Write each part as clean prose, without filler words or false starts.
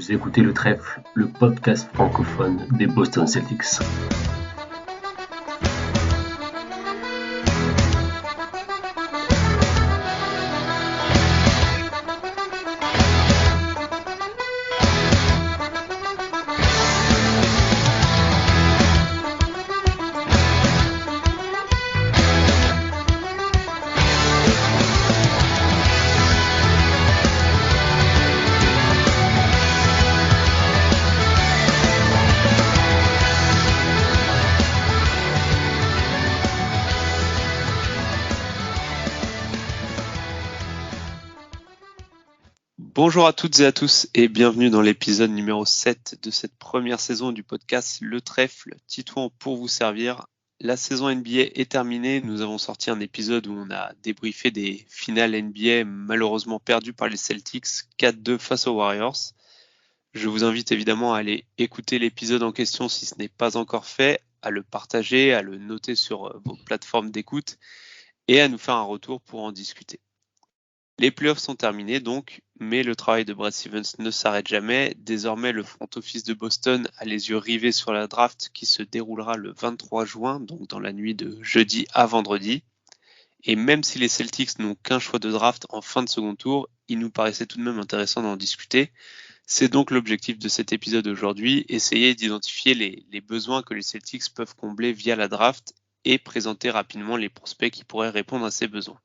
Vous écoutez Le Trèfle, le podcast francophone des Boston Celtics. Bonjour à toutes et à tous et bienvenue dans l'épisode numéro 7 de cette première saison du podcast Le Trèfle, Titouan pour vous servir. La saison NBA est terminée, nous avons sorti un épisode où on a débriefé des finales NBA malheureusement perdues par les Celtics 4-2 face aux Warriors. Je vous invite évidemment à aller écouter l'épisode en question si ce n'est pas encore fait, à le partager, à le noter sur vos plateformes d'écoute et à nous faire un retour pour en discuter. Les playoffs sont terminés donc, mais le travail de Brad Stevens ne s'arrête jamais. Désormais, le front office de Boston a les yeux rivés sur la draft qui se déroulera le 23 juin, donc dans la nuit de jeudi à vendredi. Et même si les Celtics n'ont qu'un choix de draft en fin de second tour, il nous paraissait tout de même intéressant d'en discuter. C'est donc l'objectif de cet épisode aujourd'hui, essayer d'identifier les besoins que les Celtics peuvent combler via la draft et présenter rapidement les prospects qui pourraient répondre à ces besoins.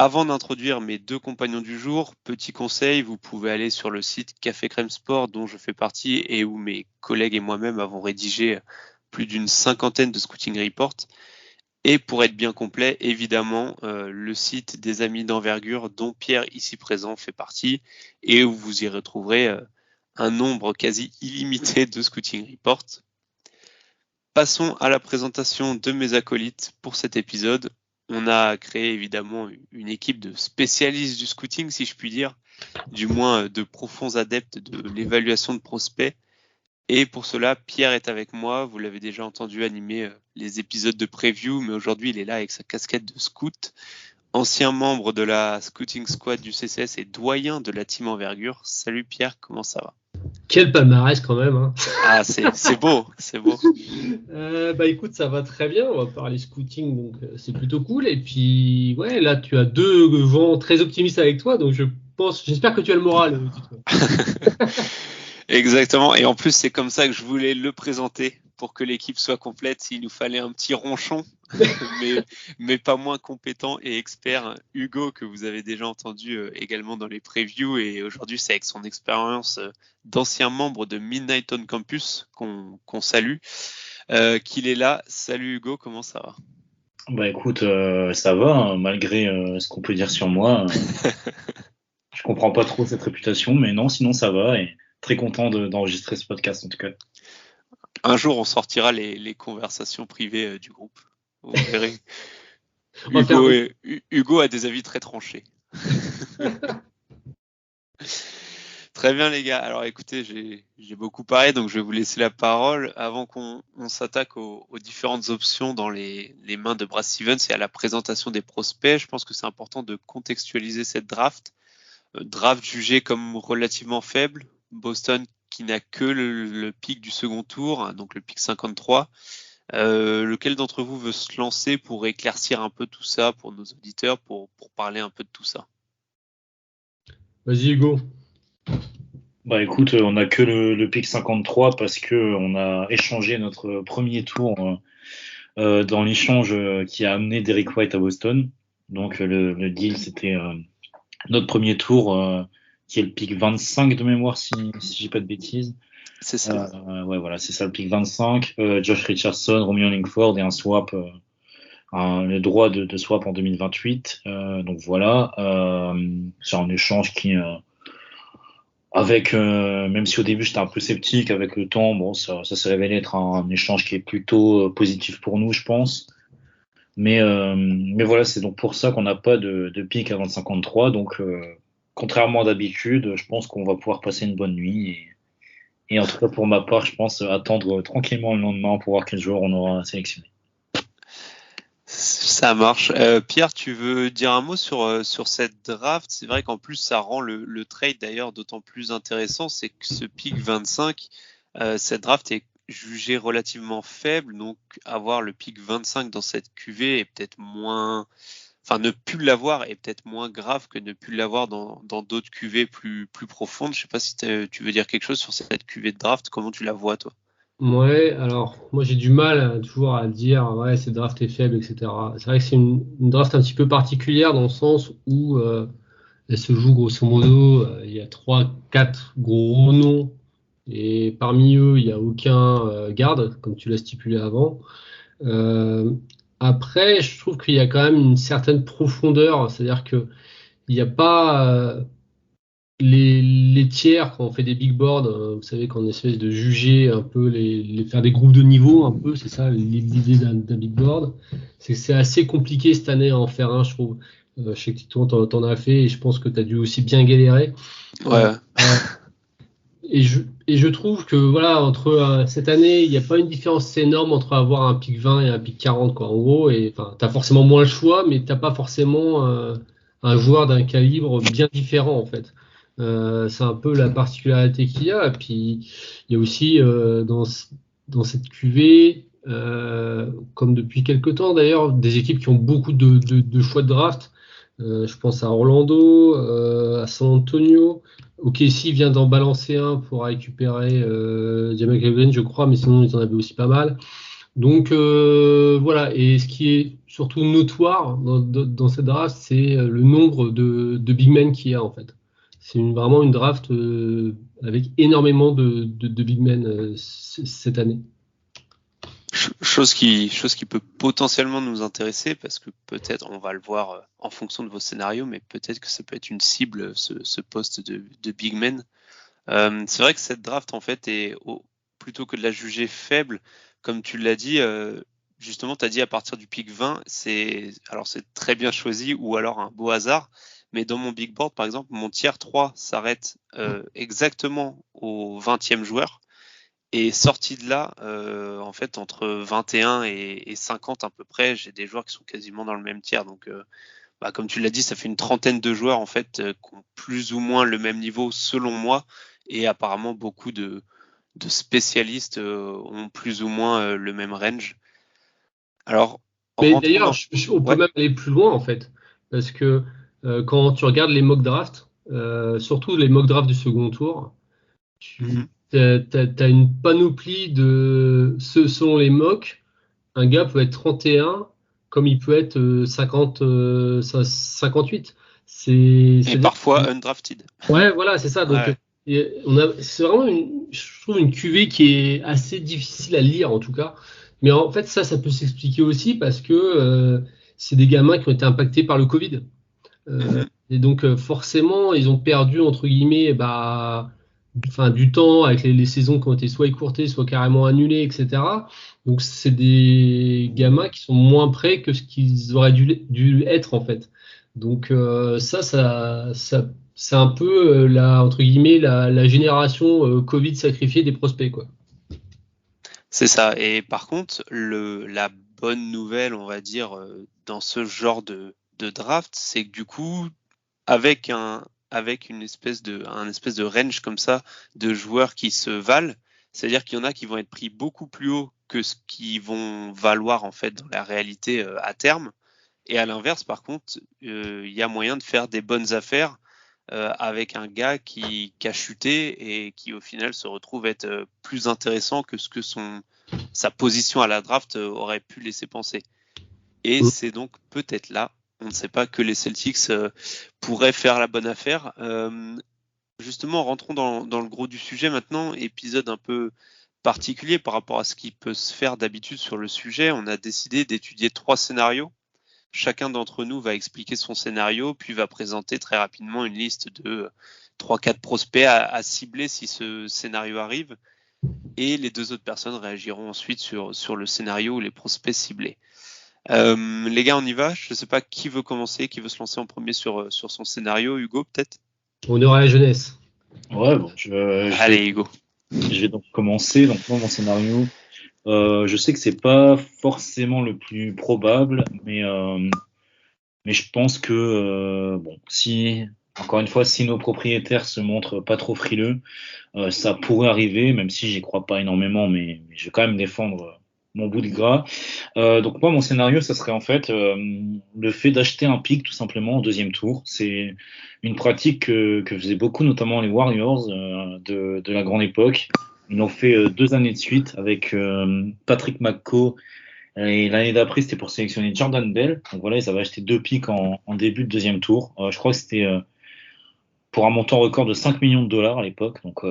Avant d'introduire mes deux compagnons du jour, petit conseil, vous pouvez aller sur le site Café Crème Sport dont je fais partie et où mes collègues et moi-même avons rédigé plus d'une cinquantaine de scouting reports. Et pour être bien complet, évidemment, le site des Amis d'envergure dont Pierre ici présent fait partie et où vous y retrouverez un nombre quasi illimité de scouting reports. Passons à la présentation de mes acolytes pour cet épisode. On a créé évidemment une équipe de spécialistes du scouting, si je puis dire, du moins de profonds adeptes de l'évaluation de prospects. Et pour cela, Pierre est avec moi. Vous l'avez déjà entendu animer les épisodes de preview, mais aujourd'hui, il est là avec sa casquette de scout. Ancien membre de la scouting squad du CCS et doyen de la team Envergure. Salut Pierre, comment ça va ? Quel palmarès quand même, hein. Ah, c'est beau, c'est beau. Écoute, ça va très bien. On va parler scouting, donc c'est plutôt cool. Et puis, ouais, là, tu as deux gens très optimistes avec toi, donc j'espère que tu as le moral. Exactement. Et en plus, c'est comme ça que je voulais le présenter pour que l'équipe soit complète. Il nous fallait un petit ronchon, mais pas moins compétent et expert, Hugo, que vous avez déjà entendu également dans les previews. Et aujourd'hui, c'est avec son expérience d'ancien membre de Midnight on Campus qu'on salue, qu'il est là. Salut Hugo, comment ça va ? Bah écoute, ça va, hein, malgré ce qu'on peut dire sur moi. Je comprends pas trop cette réputation, mais non, sinon ça va et très content d'enregistrer ce podcast en tout cas. Un jour, on sortira les conversations privées du groupe. Vous verrez. Hugo a des avis très tranchés. Très bien les gars. Alors écoutez, j'ai beaucoup parlé, donc je vais vous laisser la parole avant qu'on s'attaque aux différentes options dans les mains de Brad Stevens et à la présentation des prospects. Je pense que c'est important de contextualiser cette draft. Draft jugée comme relativement faible. Boston qui n'a que le pic du second tour, donc le pic 53. Lequel d'entre vous veut se lancer pour éclaircir un peu tout ça pour nos auditeurs, pour parler un peu de tout ça ? Vas-y Hugo. Bah écoute, on n'a que le pick 53 parce que on a échangé notre premier tour dans l'échange qui a amené Derrick White à Boston. Donc le deal c'était notre premier tour qui est le pick 25 de mémoire si je dis pas de bêtises. C'est ça. Ouais voilà, c'est ça le pick 25. Josh Richardson, Romeo Langford et un swap, le droit de swap en 2028. Donc voilà, c'est un échange qui avec même si au début j'étais un peu sceptique, avec le temps, bon ça s'est révélé être un échange qui est plutôt positif pour nous, je pense. Mais voilà, c'est donc pour ça qu'on n'a pas de pick avant le 53. Donc contrairement à d'habitude, je pense qu'on va pouvoir passer une bonne nuit. Et en tout cas pour ma part, je pense attendre tranquillement le lendemain pour voir quel joueur on aura sélectionné. Ça marche. Pierre, tu veux dire un mot sur cette draft? C'est vrai qu'en plus, ça rend le trade d'ailleurs d'autant plus intéressant. C'est que ce pick 25, cette draft est jugée relativement faible. Donc, avoir le pick 25 dans cette QV est peut-être moins. Enfin, ne plus l'avoir est peut-être moins grave que ne plus l'avoir dans d'autres QV plus profondes. Je sais pas si tu veux dire quelque chose sur cette QV de draft. Comment tu la vois, toi? Ouais, alors moi j'ai du mal toujours à dire ouais cette draft est faible, etc. C'est vrai que c'est une draft un petit peu particulière dans le sens où elle se joue grosso modo, il y a 3, 4 gros noms et parmi eux il n'y a aucun garde comme tu l'as stipulé avant. Euh, Après je trouve qu'il y a quand même une certaine profondeur, c'est-à-dire que il n'y a pas les tiers, quand on fait des big boards, vous savez, qu'on essaie de juger un peu, faire des groupes de niveau, un peu, c'est ça l'idée d'un big board. C'est assez compliqué cette année à en faire un, je trouve. Je sais que Tito, t'en as fait et je pense que tu as dû aussi bien galérer. Ouais. Et je trouve que voilà, entre cette année, il n'y a pas une différence énorme entre avoir un pick 20 et un pick 40, quoi. En gros, et enfin, tu as forcément moins le choix, mais t'as pas forcément un joueur d'un calibre bien différent, en fait. C'est un peu la particularité qu'il y a. Et puis, il y a aussi dans cette QV, comme depuis quelques temps d'ailleurs, des équipes qui ont beaucoup de choix de draft. Je pense à Orlando, à San Antonio. OKC vient d'en balancer un pour récupérer Jamal Green, je crois, mais sinon ils en avaient aussi pas mal. Donc voilà, et ce qui est surtout notoire dans cette draft, c'est le nombre de big men qu'il y a en fait. C'est vraiment une draft avec énormément de big men cette année. Chose qui peut potentiellement nous intéresser parce que peut-être on va le voir en fonction de vos scénarios, mais peut-être que ça peut être une cible, ce poste de big man. C'est vrai que cette draft en fait plutôt que de la juger faible, comme tu l'as dit, justement tu as dit à partir du pick 20, c'est très bien choisi ou alors un beau hasard, mais dans mon big board par exemple, mon tier 3 s'arrête exactement au 20e joueur. Et sorti de là, en fait, entre 21 et 50 à peu près, j'ai des joueurs qui sont quasiment dans le même tiers. Donc, comme tu l'as dit, ça fait une trentaine de joueurs en fait qui ont plus ou moins le même niveau selon moi. Et apparemment, beaucoup de spécialistes ont plus ou moins le même range. Alors, Mais rentrons d'ailleurs, dans... on peut Ouais. même aller plus loin en fait, parce que quand tu regardes les mock drafts, surtout les mock drafts du second tour, tu as une panoplie selon les mocks, un gars peut être 31 comme il peut être 58. Et C'est-à-dire parfois undrafted. ouais, voilà, c'est ça. Donc, Ouais. c'est vraiment je trouve une cuvée qui est assez difficile à lire en tout cas. Mais en fait, ça peut s'expliquer aussi parce que c'est des gamins qui ont été impactés par le Covid. Et donc, forcément, ils ont perdu, entre guillemets, enfin, du temps avec les saisons qui ont été soit écourtées, soit carrément annulées, etc. Donc, c'est des gamins qui sont moins prêts que ce qu'ils auraient dû être, en fait. Donc, ça c'est un peu, entre guillemets, la génération Covid sacrifiée des prospects, quoi. C'est ça. Et par contre, la bonne nouvelle, on va dire, dans ce genre de draft, c'est que du coup, avec un espèce de range comme ça de joueurs qui se valent, c'est-à-dire qu'il y en a qui vont être pris beaucoup plus haut que ce qu'ils vont valoir en fait dans la réalité à terme. Et à l'inverse, par contre, il y a moyen de faire des bonnes affaires avec un gars qui a chuté et qui au final se retrouve être plus intéressant que ce que sa position à la draft aurait pu laisser penser. Et c'est donc peut-être là, on ne sait pas, que les Celtics pourraient faire la bonne affaire. Justement, rentrons dans le gros du sujet maintenant, épisode un peu particulier par rapport à ce qui peut se faire d'habitude sur le sujet. On a décidé d'étudier 3 scénarios. Chacun d'entre nous va expliquer son scénario, puis va présenter très rapidement une liste de 3-4 prospects à cibler si ce scénario arrive. Et les 2 autres personnes réagiront ensuite sur le scénario ou les prospects ciblés. Les gars, on y va. Je ne sais pas qui veut commencer, qui veut se lancer en premier sur son scénario. Hugo, peut-être? Honneur à la jeunesse. Ouais, bon, Allez, Hugo. je vais donc commencer. Donc, moi, mon scénario, Je sais que c'est pas forcément le plus probable, mais je pense que encore une fois, si nos propriétaires se montrent pas trop frileux, ça pourrait arriver, même si j'y crois pas énormément, mais je vais quand même défendre mon bout de gras. Donc moi, mon scénario, ça serait en fait le fait d'acheter un pick tout simplement au deuxième tour. C'est une pratique que faisaient beaucoup, notamment les Warriors de la grande époque. Ils l'ont fait 2 années de suite avec Patrick McCaw. Et l'année d'après, c'était pour sélectionner Jordan Bell. Donc voilà, ils avaient acheté 2 picks en début de deuxième tour. Je crois que c'était pour un montant record de 5 millions de dollars à l'époque. Donc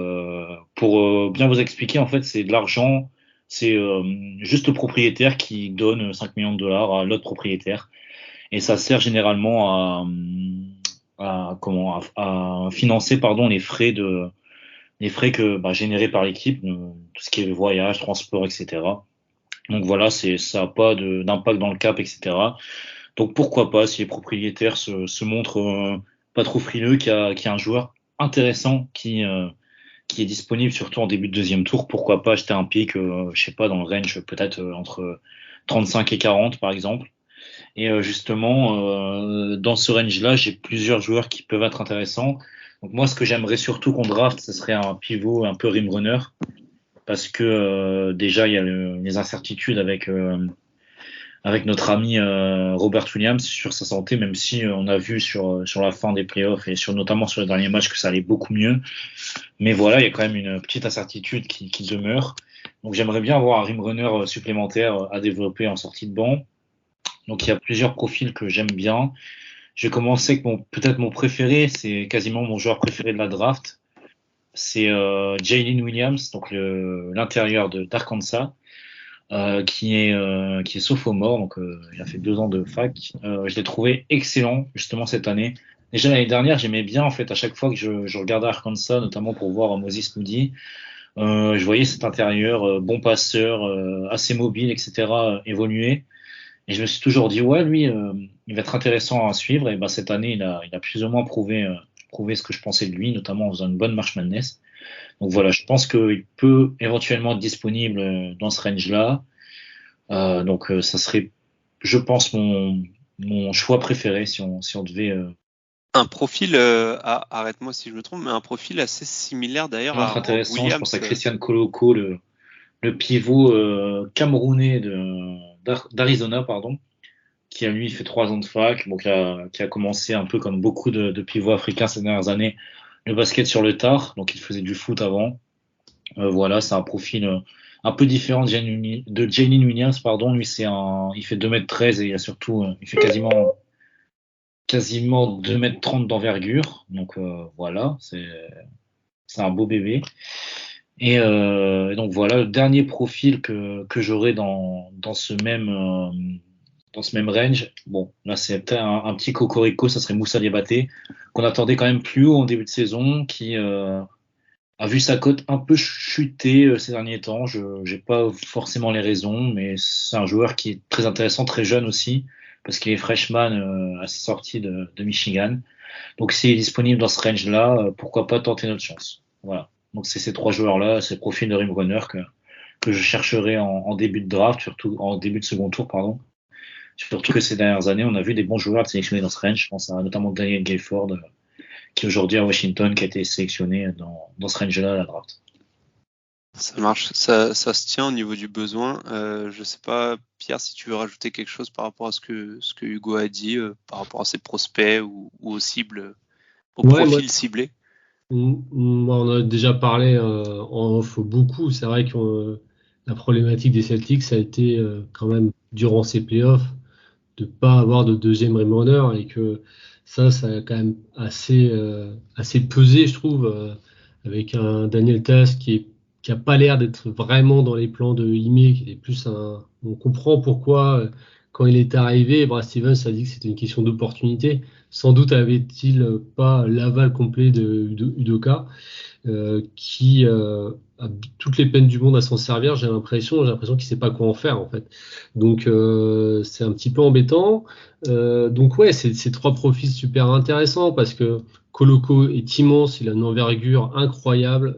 pour bien vous expliquer, en fait, c'est de l'argent. C'est juste le propriétaire qui donne 5 millions de dollars à l'autre propriétaire. Et ça sert généralement à financer les frais générés par l'équipe, tout ce qui est voyage, transport, etc. Donc voilà, ça n'a pas d'impact dans le cap, etc. Donc pourquoi pas, si les propriétaires se montrent pas trop frileux, qu'il y a un joueur intéressant qui est disponible surtout en début de deuxième tour, pourquoi pas acheter un pick, je sais pas, dans le range peut-être entre 35 et 40 par exemple. Et justement, dans ce range-là, j'ai plusieurs joueurs qui peuvent être intéressants. Donc moi, ce que j'aimerais surtout qu'on draft, ce serait un pivot un peu rim runner, parce que déjà, il y a les incertitudes avec notre ami Robert Williams sur sa santé, même si on a vu sur la fin des playoffs et notamment sur les derniers matchs que ça allait beaucoup mieux. Mais voilà, il y a quand même une petite incertitude qui demeure. Donc j'aimerais bien avoir un rim runner supplémentaire à développer en sortie de banc. Donc il y a plusieurs profils que j'aime bien. Je vais commencer avec peut-être mon préféré, c'est quasiment mon joueur préféré de la draft. C'est Jalen Williams, donc l'intérieur d'Arkansas. Qui est sophomore, donc il a fait 2 ans de fac. Je l'ai trouvé excellent justement cette année. Déjà l'année dernière, j'aimais bien en fait à chaque fois que je regardais Arkansas, notamment pour voir Moses Moody, je voyais cet intérieur bon passeur, assez mobile, etc. Évoluer. Et je me suis toujours dit ouais, lui, il va être intéressant à suivre. Et cette année, il a plus ou moins prouvé ce que je pensais de lui, notamment en faisant une bonne March Madness. Donc voilà, je pense qu'il peut éventuellement être disponible dans ce range-là. Donc ça serait, je pense, mon choix préféré si on devait. Un profil, arrête-moi si je me trompe, mais un profil assez similaire d'ailleurs à intéressant. Williams. Je pense à Christian Koloko, le pivot camerounais d'Arizona, pardon, qui a lui fait 3 ans de fac, donc qui a commencé un peu comme beaucoup de pivots africains ces dernières années. Le basket sur le tard, donc il faisait du foot avant. Voilà, c'est un profil un peu différent de Jalen Williams, pardon. Lui, il fait 2m13 et il fait quasiment 2m30 d'envergure. Donc voilà, c'est un beau bébé. Et donc voilà, le dernier profil que j'aurai dans ce même range. Bon, là c'est peut-être un petit cocorico, ça serait Moussa Diabaté, qu'on attendait quand même plus haut en début de saison, qui a vu sa cote un peu chuter ces derniers temps. Je n'ai pas forcément les raisons, mais c'est un joueur qui est très intéressant, très jeune aussi, parce qu'il est freshman à sa sortie de Michigan. Donc s'il est disponible dans ce range-là, pourquoi pas tenter notre chance. Voilà. Donc c'est ces 3 joueurs-là, ces profils de rim runner que je chercherai en début de draft, surtout en début de second tour, pardon. Surtout que ces dernières années, on a vu des bons joueurs sélectionnés dans ce range. Je pense à notamment Daniel Gayford, qui est aujourd'hui à Washington, qui a été sélectionné dans ce range-là à la draft. Ça marche, ça se tient au niveau du besoin. Je sais pas, Pierre, si tu veux rajouter quelque chose par rapport à ce que Hugo a dit, par rapport à ses prospects ou aux cibles, aux profils ciblés. On a déjà parlé en off beaucoup. C'est vrai que la problématique des Celtics, ça a été quand même durant ces playoffs de pas avoir de deuxième rim runner, et que ça a quand même assez pesé, je trouve, avec un Daniel Theis qui a pas l'air d'être vraiment dans les plans de Ime, qui est plus on comprend pourquoi quand il est arrivé, Brad Stevens a dit que c'était une question d'opportunité. Sans doute avait-il pas l'aval complet de Udoka, qui a toutes les peines du monde à s'en servir. J'ai l'impression qu'il sait pas quoi en faire en fait. Donc c'est un petit peu embêtant. Donc ouais, c'est 3 profils super intéressants, parce que Koloko est immense, il a une envergure incroyable,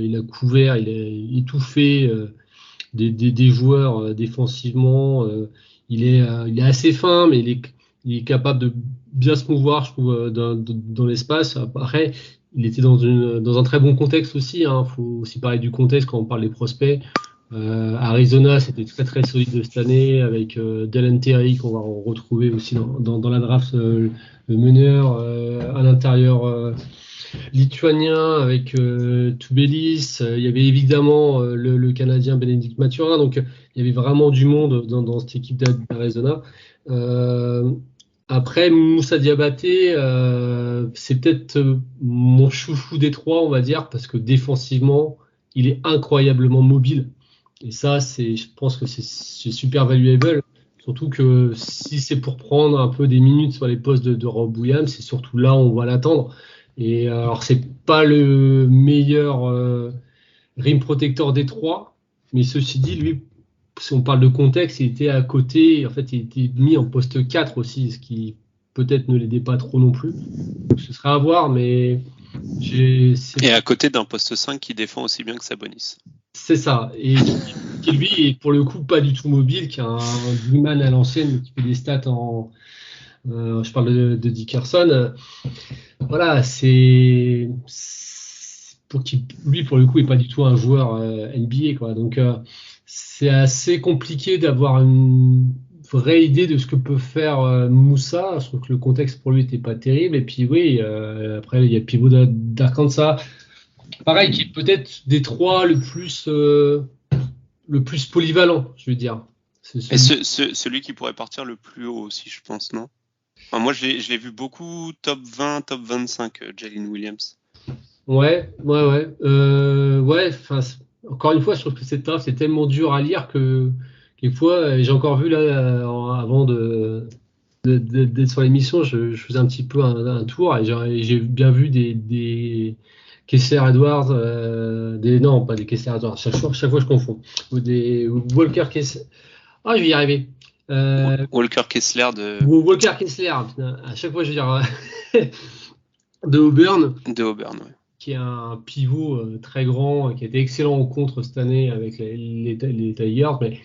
il a couvert, il a étouffé des joueurs défensivement. Il est assez fin, mais il est capable de bien se mouvoir, je trouve, dans l'espace. Après, il était dans un très bon contexte aussi. Hein. Faut aussi parler du contexte quand on parle des prospects. Arizona, c'était très très solide de cette année avec Dalen Terry qu'on va retrouver aussi dans la draft, le meneur à l'intérieur lituanien avec Tubelis. Il y avait évidemment le Canadien Bénédicte Mathurin. Donc il y avait vraiment du monde dans cette équipe d'Arizona. Après, Moussa Diabaté, c'est peut-être mon chouchou des trois, on va dire, parce que défensivement, il est incroyablement mobile. Et ça, je pense que c'est super valuable. Surtout que si c'est pour prendre un peu des minutes sur les postes de Rob Williams, c'est surtout là où on va l'attendre. Et alors, c'est pas le meilleur rim protecteur des trois, mais ceci dit, lui, si on parle de contexte, il était à côté, en fait, il était mis en poste 4 aussi, ce qui peut-être ne l'aidait pas trop non plus. Donc, ce sera à voir, mais et à côté d'un poste 5 qui défend aussi bien que Sabonis. C'est ça, et qui lui est pour le coup pas du tout mobile, qui a un big-man à l'ancienne, qui fait des stats je parle de Dickerson. Voilà, lui pour le coup est pas du tout un joueur NBA, quoi. Donc c'est assez compliqué d'avoir une vraie idée de ce que peut faire Moussa. Je trouve que le contexte pour lui était pas terrible. Et puis oui, après il y a Pivot d'Arkansas, pareil, qui est peut-être des trois le plus polyvalent, je veux dire. Et celui qui pourrait partir le plus haut aussi, je pense, non? Enfin, moi, je l'ai vu beaucoup top 20, top 25, Jalen Williams. Ouais. Encore une fois, je trouve que cette draft c'est tellement dur à lire que quelquefois, j'ai encore vu là, avant d'être sur l'émission, je faisais un petit peu un tour et j'ai bien vu des Kessler Edwards, non, pas des Kessler Edwards, chaque fois je confonds, ou des Walker Kessler. Ah, je vais y arriver. Walker Kessler Walker Kessler, putain, à chaque fois je veux dire de Auburn. De Auburn, ouais. Qui est un pivot très grand, qui a été excellent en contre cette année avec les Tigers, mais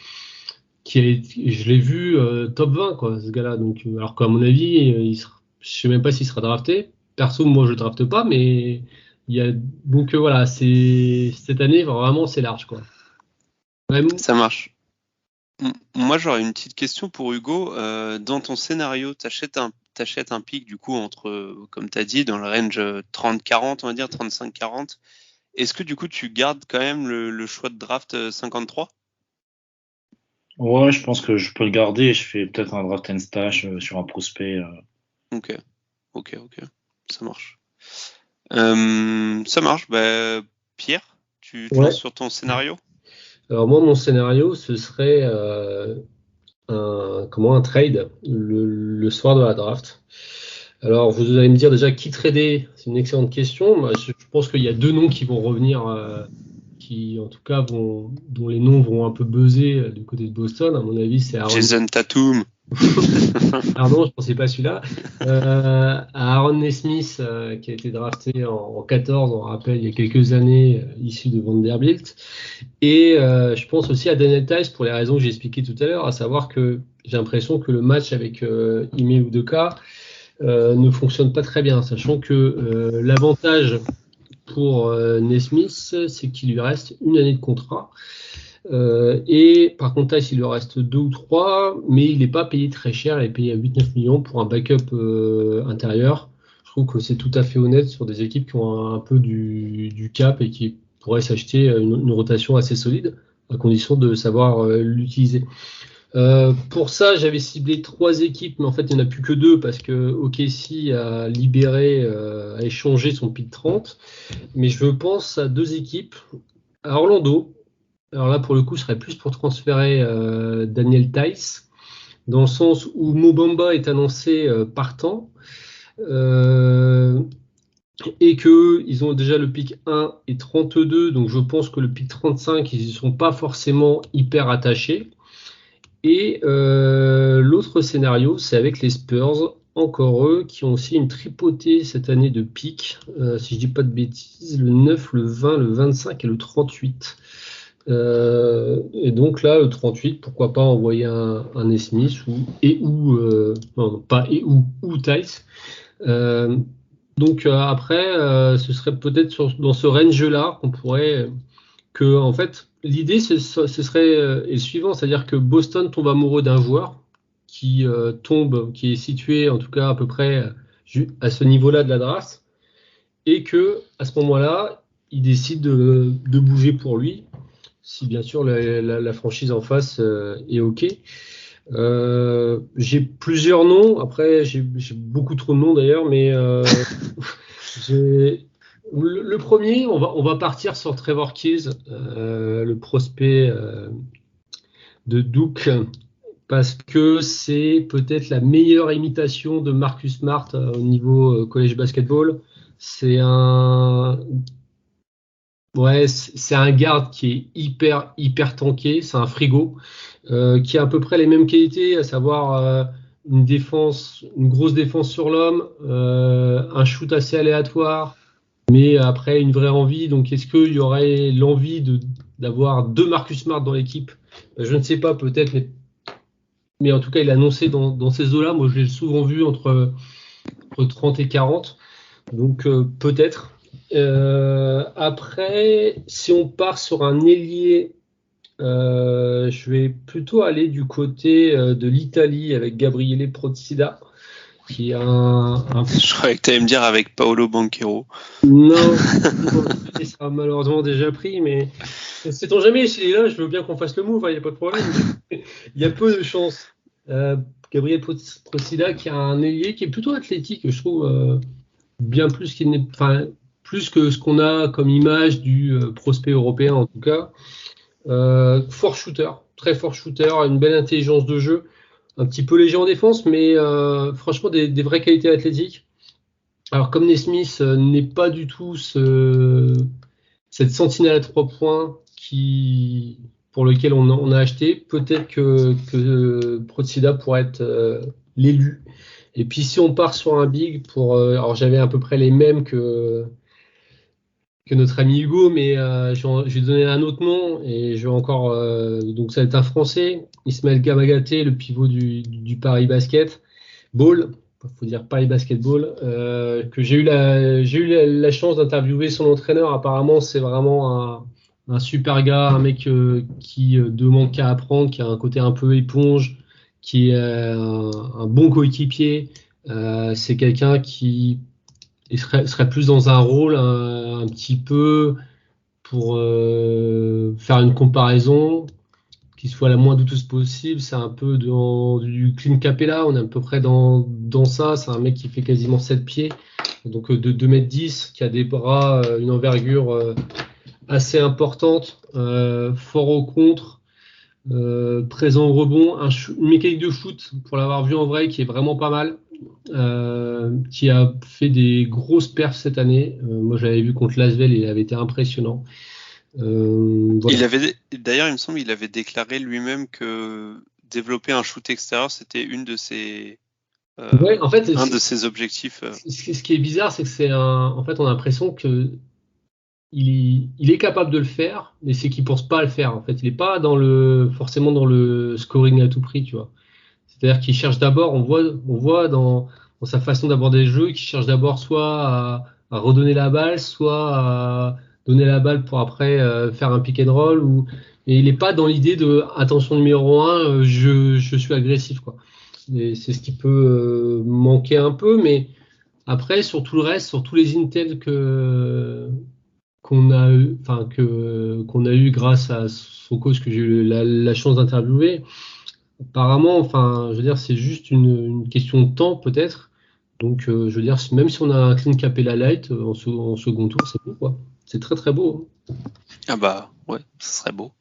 je l'ai vu top 20, quoi, ce gars-là. Donc, alors qu'à mon avis, je sais même pas s'il sera drafté. Perso, moi, je le drafte pas, mais donc voilà, cette année, vraiment, c'est large, quoi. Vraiment. Ça marche. Moi, j'aurais une petite question pour Hugo. Dans ton scénario, t'achètes un pick du coup entre, comme tu as dit, dans le range 30-40, on va dire 35-40. Est-ce que du coup tu gardes quand même le choix de draft 53? Ouais, je pense que je peux le garder. Je fais peut-être un draft and stash sur un prospect. Ok, ça marche. Ça marche. Bah, Pierre, tu te lances sur ton scénario? Alors moi, mon scénario, ce serait un trade le soir de la draft. Alors, vous allez me dire déjà qui trader, c'est une excellente question. Moi, je pense qu'il y a deux noms qui vont revenir, qui en tout cas dont les noms vont un peu buzzer du côté de Boston. À mon avis, c'est Jason Tatum. Pardon, je pensais pas celui-là. Aaron Nesmith, qui a été drafté en 14, on rappelle, il y a quelques années, issu de Vanderbilt. Et je pense aussi à Daniel Theis pour les raisons que j'ai expliquées tout à l'heure, à savoir que j'ai l'impression que le match avec Ime Udoka ne fonctionne pas très bien, sachant que l'avantage pour Nesmith, c'est qu'il lui reste une année de contrat. Et par contre, il lui reste 2 ou 3, mais il n'est pas payé très cher, il est payé à 8-9 millions pour un backup intérieur. Je trouve que c'est tout à fait honnête sur des équipes qui ont un peu du cap et qui pourraient s'acheter une rotation assez solide, à condition de savoir l'utiliser. Pour ça, j'avais ciblé 3 équipes, mais en fait, il n'y en a plus que 2 parce que OKC a libéré, a échangé son pick 30. Mais je pense à 2 équipes, à Orlando. Alors là, pour le coup, ce serait plus pour transférer Daniel Theis, dans le sens où Mo Bamba est annoncé partant, et qu'ils ont déjà le pick 1 et 32, donc je pense que le pick 35, ils n'y sont pas forcément hyper attachés. Et l'autre scénario, c'est avec les Spurs, encore eux, qui ont aussi une tripotée cette année de pick, si je dis pas de bêtises, le 9, le 20, le 25 et le 38. Et donc là, le 38, pourquoi pas envoyer un Smith ou Tice. Après, ce serait peut-être dans ce range-là qu'on pourrait en fait, l'idée ce serait est le suivant, c'est-à-dire que Boston tombe amoureux d'un joueur qui est situé en tout cas à peu près à ce niveau-là de la draft, et que à ce moment-là, il décide de bouger pour lui, si bien sûr la franchise en face est OK. J'ai plusieurs noms, après j'ai beaucoup trop de noms d'ailleurs, mais le premier, on va partir sur Trevor Keys, le prospect de Duke, parce que c'est peut-être la meilleure imitation de Marcus Smart au niveau college basketball. C'est un garde qui est hyper tanké, c'est un frigo, qui a à peu près les mêmes qualités, à savoir une grosse défense sur l'homme, un shoot assez aléatoire, mais après une vraie envie. Donc est-ce qu'il y aurait l'envie d'avoir 2 Marcus Smart dans l'équipe? Je ne sais pas, peut-être, mais en tout cas il a annoncé dans ces eaux-là. Moi je l'ai souvent vu entre 30 et 40, donc peut-être. Après, si on part sur un ailier, je vais plutôt aller du côté de l'Italie avec Gabriele Procida, qui est Je croyais que tu allais me dire avec Paolo Banchero. Non, il sera malheureusement déjà pris, mais sait-on jamais, s'il est là, je veux bien qu'on fasse le move, il n'y a pas de problème. Il y a peu de chance. Gabriel Procida, qui a un ailier qui est plutôt athlétique, je trouve, bien plus qu'il n'est, enfin, plus que ce qu'on a comme image du prospect européen en tout cas. Fort shooter, très fort shooter, une belle intelligence de jeu, un petit peu léger en défense, mais franchement des vraies qualités athlétiques. Alors comme Nesmith n'est pas du tout cette sentinelle à 3 points pour lequel on a acheté, peut-être que Procida pourrait être l'élu. Et puis si on part sur un big alors j'avais à peu près les mêmes que notre ami Hugo, mais je vais donner un autre nom, et je vais encore donc ça va être un Français, Ismaël Kamagaté, le pivot du Paris Basket Ball, faut dire Paris Basketball, que j'ai eu la chance d'interviewer son entraîneur. Apparemment c'est vraiment un super gars, un mec qui demande qu'à apprendre, qui a un côté un peu éponge, qui est un bon coéquipier. C'est quelqu'un qui serait plus dans un rôle un petit peu pour faire une comparaison qui soit la moins douteuse possible. C'est un peu du Clint Capella, on est à peu près dans ça. C'est un mec qui fait quasiment 7 pieds, donc de 2m10, qui a des bras, une envergure assez importante, fort au contre, présent au rebond, une mécanique de shoot, pour l'avoir vu en vrai, qui est vraiment pas mal. Qui a fait des grosses perfs cette année. Moi, je l'avais vu contre Lasvel et il avait été impressionnant. Voilà. D'ailleurs, il me semble qu'il avait déclaré lui-même que développer un shoot extérieur, c'était une de ses un de ses objectifs. Ce qui est bizarre, c'est que en fait, on a l'impression que il est capable de le faire, mais c'est qu'il pense pas à le faire. En fait, il est pas forcément dans le scoring à tout prix, tu vois. C'est-à-dire qu'il cherche d'abord, on voit dans sa façon d'aborder le jeu, qu'il cherche d'abord soit à redonner la balle, soit à donner la balle pour après faire un pick and roll. Et il n'est pas dans l'idée de attention numéro 1, je suis agressif, quoi. Et c'est ce qui peut manquer un peu, mais après sur tout le reste, sur tous les intels qu'on a eu grâce à son coach que j'ai eu la chance d'interviewer. Apparemment, enfin, je veux dire, c'est juste une question de temps peut-être. Donc, je veux dire, même si on a un Clint Capella Light en second tour, c'est beau, quoi. C'est très très beau. Ah bah ouais, ce serait beau.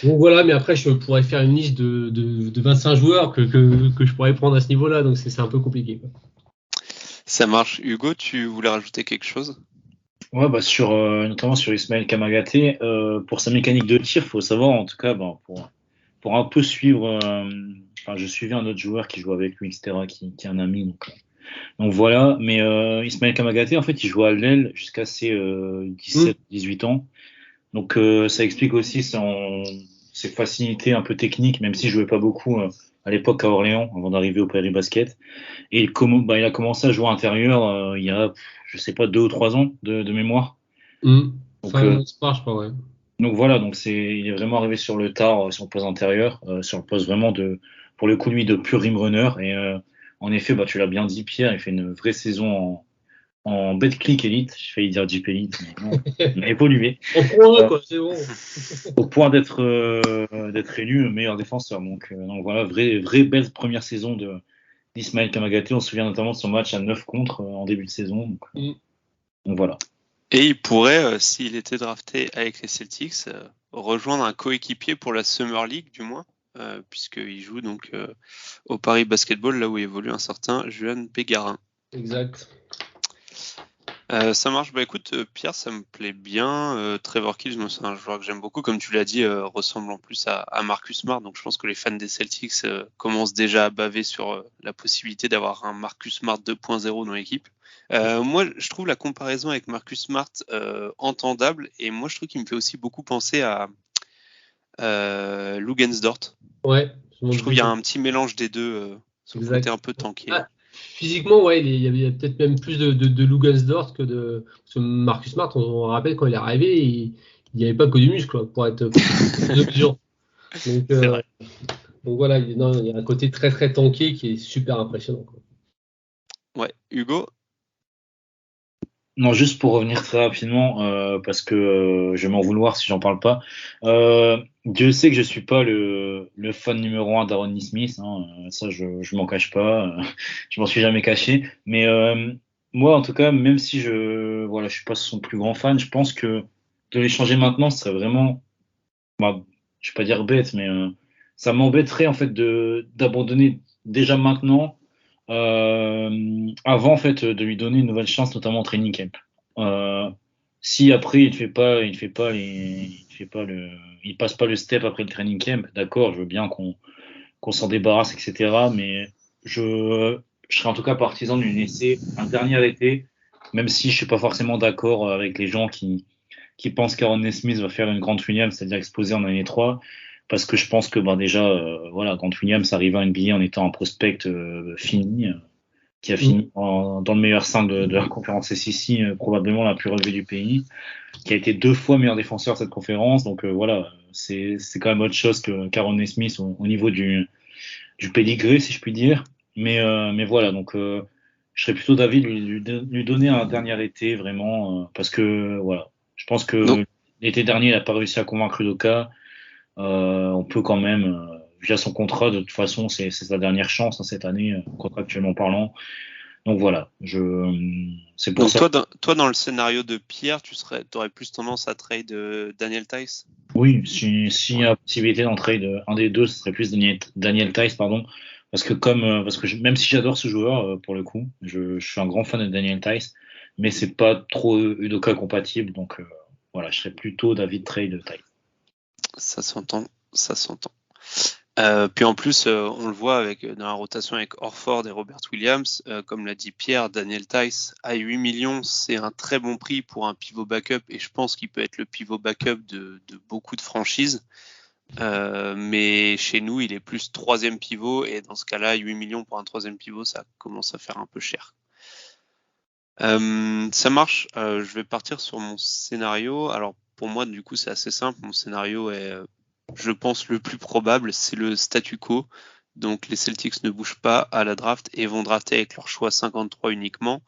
Donc voilà, mais après, je pourrais faire une liste de 25 joueurs que je pourrais prendre à ce niveau-là, donc c'est un peu compliqué, quoi. Ça marche. Hugo, tu voulais rajouter quelque chose? Ouais, bah notamment sur Ismaël Kamagaté, pour sa mécanique de tir, faut savoir, en tout cas, pour un peu suivre, je suivais un autre joueur qui joue avec lui, etc., qui est un ami, donc voilà. Mais Ismaël Kamagaté, en fait, il joue à l'aile jusqu'à ses 17-18 ans. Donc ça explique aussi ses facilités un peu techniques, même si je jouais pas beaucoup à l'époque à Orléans avant d'arriver au Paris Basket. Et il a commencé à jouer intérieur il y a, je sais pas, 2 ou 3 ans de mémoire. Donc, Fin espoir, je crois, ouais. donc voilà, il est vraiment arrivé sur le tard, sur le poste intérieur, sur le poste vraiment pour le coup lui de pur rim runner. Et en effet, tu l'as bien dit, Pierre, il fait une vraie saison en Betclic Elite. J'ai failli dire Jeep Elite, mais non, on a évolué. En Pro 1, quoi, c'est bon. Au point d'être élu meilleur défenseur. Donc voilà, vraie belle première saison d'Ismaël Kamagaté. On se souvient notamment de son match à 9 contre en début de saison. Donc voilà. Et il pourrait, s'il était drafté avec les Celtics, rejoindre un coéquipier pour la Summer League, du moins, puisqu'il joue donc au Paris Basketball, là où évolue un certain Juan Pégarin. Exact. Ça marche. Écoute, Pierre, ça me plaît bien. Trevor Keels, moi, c'est un joueur que j'aime beaucoup. Comme tu l'as dit, ressemble en plus à Marcus Smart. Donc, je pense que les fans des Celtics commencent déjà à baver sur la possibilité d'avoir un Marcus Smart 2.0 dans l'équipe. Moi, je trouve la comparaison avec Marcus Smart entendable. Et moi, je trouve qu'il me fait aussi beaucoup penser à Lugensdort. Ouais. Je trouve qu'il y a un petit mélange des deux. Son côté un peu tanké. Physiquement, ouais, il y avait peut-être même plus de Lugensdort que de parce que Marcus Smart. On rappelle quand il est arrivé, il n'y avait pas que du muscle, quoi, pour être de mesure. Donc voilà, il y a un côté très très tanké qui est super impressionnant, quoi. Ouais, Hugo. Non, juste pour revenir très rapidement, parce que je vais m'en vouloir si j'en parle pas. Dieu sait que je suis pas le fan numéro 1 d'Aaron Smith, hein, ça je m'en cache pas, je m'en suis jamais caché. Mais moi, en tout cas, même si je suis pas son plus grand fan, je pense que de l'échanger maintenant, ce serait vraiment, je vais pas dire bête, mais ça m'embêterait en fait d'abandonner déjà maintenant avant en fait de lui donner une nouvelle chance, notamment en training camp. Si après il passe pas le step après le training camp, d'accord, je veux bien qu'on s'en débarrasse, etc. Mais je serais en tout cas partisan de lui laisser un dernier été, même si je suis pas forcément d'accord avec les gens qui pensent qu'Aaron Smith va faire une Grant Williams, c'est-à-dire exploser en année 3. Parce que je pense que déjà, Grant Williams arrive à NBA en étant un prospect fini, qui a fini dans le meilleur 5 de la conférence SEC, probablement la plus relevée du pays, qui a été 2 fois meilleur défenseur de cette conférence. Donc c'est quand même autre chose qu'Aaron Smith au niveau du pédigré, si je puis dire. Mais voilà, donc je serais plutôt d'avis de lui donner un dernier été, vraiment, parce que voilà, je pense que l'été dernier, il n'a pas réussi à convaincre Udoka. On peut quand même, via son contrat, de toute façon, c'est sa dernière chance cette année, contractuellement parlant. Donc voilà, c'est pour Donc ça. toi, dans le scénario de Pierre, tu aurais plus tendance à trade Daniel Theis? Oui, s'il y a possibilité d'en trade un des deux, ce serait plus Daniel Theis, pardon. Parce que même si j'adore ce joueur, pour le coup, je suis un grand fan de Daniel Theis, mais c'est pas trop Udoka compatible, donc voilà, je serais plutôt d'avis de trade Theis. Ça s'entend. Puis en plus, on le voit dans la rotation avec Horford et Robert Williams, comme l'a dit Pierre, Daniel Theis à 8 millions, c'est un très bon prix pour un pivot backup et je pense qu'il peut être le pivot backup de beaucoup de franchises. Mais chez nous, il est plus 3e pivot et dans ce cas-là, 8 millions pour un 3e pivot, ça commence à faire un peu cher. Ça marche. Je vais partir sur mon scénario. Alors pour moi, du coup, c'est assez simple. Mon scénario est, je pense, le plus probable, c'est le statu quo. Donc les Celtics ne bougent pas à la draft et vont drafter avec leur choix 53 uniquement.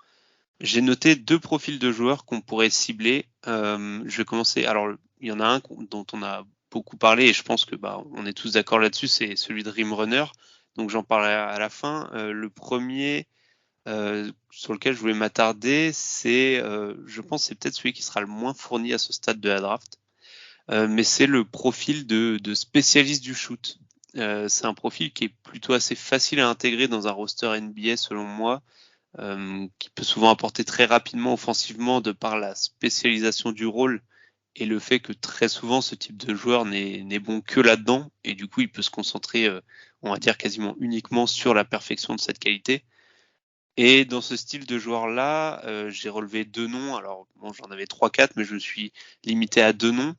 J'ai noté 2 profils de joueurs qu'on pourrait cibler. Je vais commencer. Alors il y en a un dont on a beaucoup parlé et je pense que on est tous d'accord là-dessus, c'est celui de Rim Runner. Donc j'en parlerai à la fin. Le premier sur lequel je voulais m'attarder, je pense, c'est peut-être celui qui sera le moins fourni à ce stade de la draft, mais c'est le profil de spécialiste du shoot. C'est un profil qui est plutôt assez facile à intégrer dans un roster NBA selon moi, qui peut souvent apporter très rapidement offensivement de par la spécialisation du rôle et le fait que très souvent ce type de joueur n'est bon que là-dedans et du coup il peut se concentrer, on va dire quasiment uniquement sur la perfection de cette qualité. Et dans ce style de joueur-là, j'ai relevé 2 noms. Alors, bon, j'en avais 3-4, mais je me suis limité à 2 noms.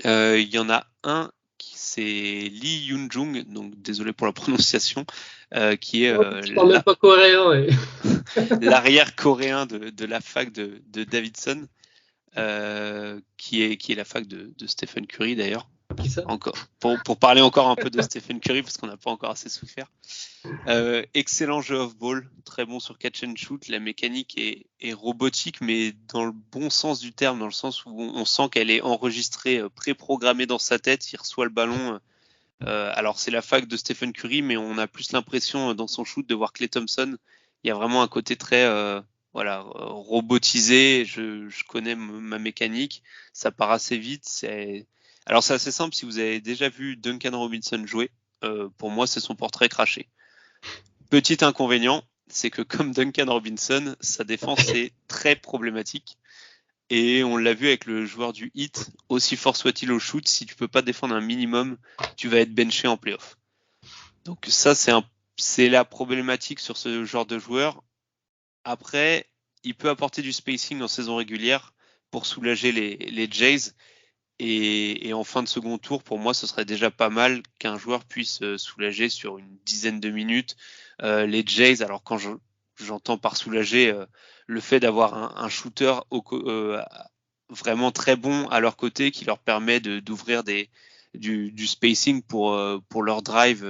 Il y en a un c'est Lee Yoon-jung, donc désolé pour la prononciation, qui est Je parle même pas coréen. Ouais. l'arrière coréen de la fac de Davidson, qui est la fac de Stephen Curry d'ailleurs. Qui ça ? Encore, pour parler encore un peu de Stephen Curry, parce qu'on n'a pas encore assez souffert. Excellent jeu off-ball, très bon sur catch and shoot. La mécanique est robotique, mais dans le bon sens du terme, dans le sens où on sent qu'elle est enregistrée, préprogrammée dans sa tête. Il reçoit le ballon. Alors c'est la fac de Stephen Curry, mais on a plus l'impression dans son shoot de voir Klay Thompson. Il y a vraiment un côté très robotisé. Je connais ma mécanique, ça part assez vite. Alors c'est assez simple, si vous avez déjà vu Duncan Robinson jouer, pour moi c'est son portrait craché. Petit inconvénient, c'est que comme Duncan Robinson, sa défense est très problématique. Et on l'a vu avec le joueur du Heat, aussi fort soit-il au shoot, si tu peux pas défendre un minimum, tu vas être benché en playoff. Donc ça c'est la problématique sur ce genre de joueur. Après, il peut apporter du spacing en saison régulière pour soulager les Jays. Et en fin de second tour, pour moi, ce serait déjà pas mal qu'un joueur puisse soulager sur une dizaine de minutes. Les Jays, alors quand j'entends par soulager le fait d'avoir un shooter vraiment très bon à leur côté qui leur permet d'ouvrir du spacing pour leur drive